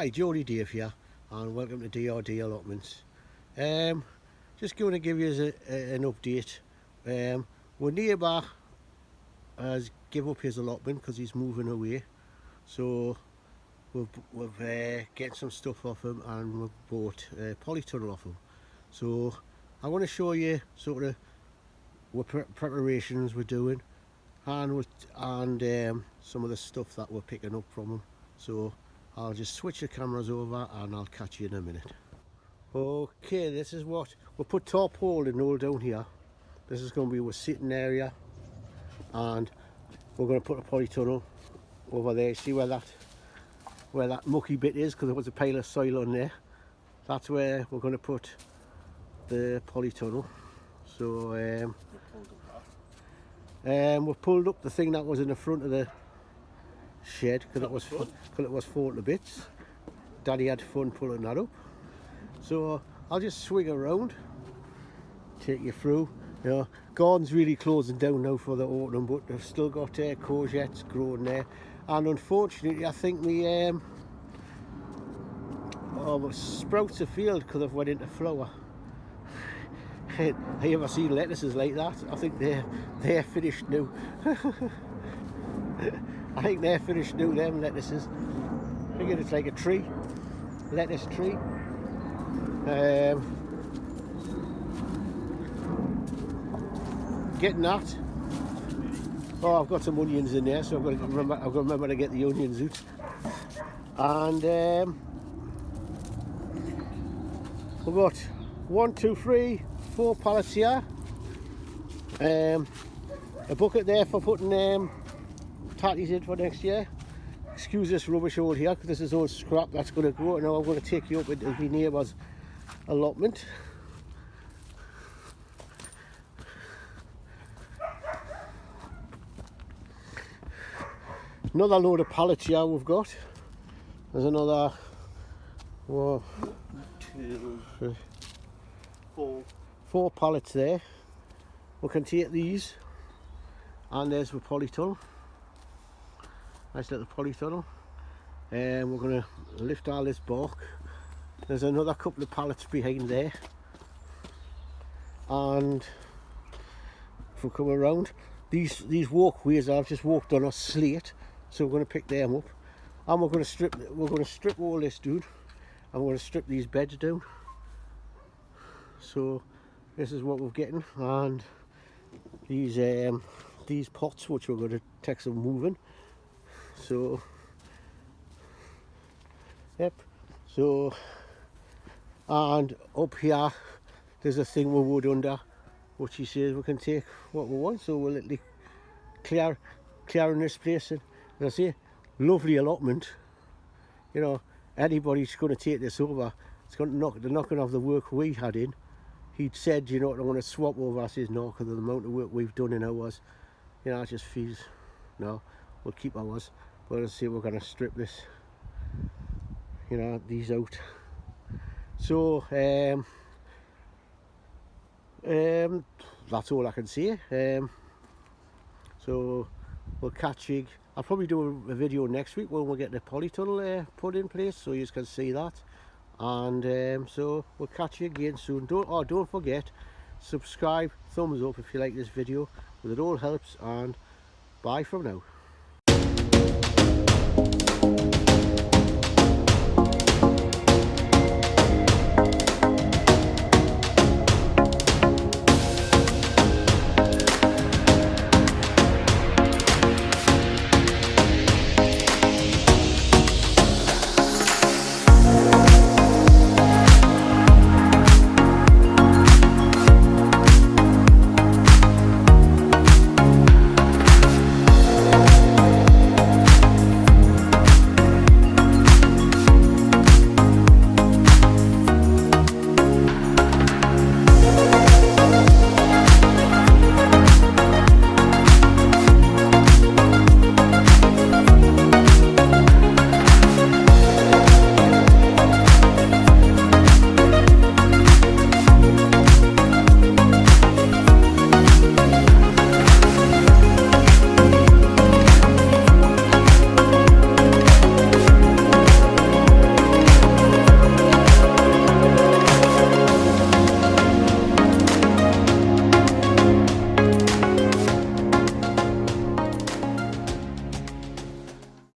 Hi, Geordie Dave here, and welcome to DRD Allotments. Just going to give you an update. Our neighbour has give up his allotment because he's moving away, so we've getting some stuff off him, and we've bought a polytunnel off him. So I want to show you sort of what preparations we're doing, and some of the stuff that we're picking up from him. So I'll just switch the cameras over and I'll catch you in a minute. Okay, this is what we'll put tarpaulin all down here. This is going to be our sitting area, and we're going to put a polytunnel over there. See where that mucky bit is, because there was a pile of soil on there. That's where we're going to put the polytunnel. So we've pulled up the thing that was in the front of the shed because it was falling to bits. Daddy had fun pulling that up. So I'll just swing around, take you through. You know, garden's really closing down now for the autumn, but they've still got courgettes growing there. And unfortunately, I think my sprouts have failed because they've went into flower. Have you ever seen lettuces like that? I think they're finished now. I think they're finished now, them lettuces. I think it's like a tree, lettuce tree. Getting that. Oh, I've got some onions in there, so I've got to remember to get the onions out. And we've got 1, 2, 3, 4 pallets here. A bucket there for putting tatties in for next year. Excuse this rubbish all here, because this is all scrap that's going to go. Now I'm going to take you up into my neighbour's allotment. Another load of pallets here we've got. There's another 1, 2, 3, 4 pallets there. We can take these, and there's the polytunnel. Nice little polytunnel. And we're going to lift all this bark. There's another couple of pallets behind there. And if we come around, these walkways I've just walked on a slate, so we're going to pick them up. And we're going to strip all this down, and we're going to strip these beds down. So this is what we're getting, and these pots which we're going to take some moving. So yep, so, and up here there's a thing with wood under, which he says we can take what we want, so we'll literally clearing this place. And I say, lovely allotment, you know, anybody's going to take this over, it's going to they're not going to have the work we had in. He'd said, you know, I want to swap over. I says no, because of the amount of work we've done in ours. You know, I just feels no, we'll keep ours. But I say we're going to strip this, you know, these out. So that's all I can say. So we'll catch you. I'll probably do a video next week when we get the polytunnel put in place, so you can see that. And so we'll catch you again soon. Don't forget, subscribe, thumbs up if you like this video, because it all helps. And bye from now.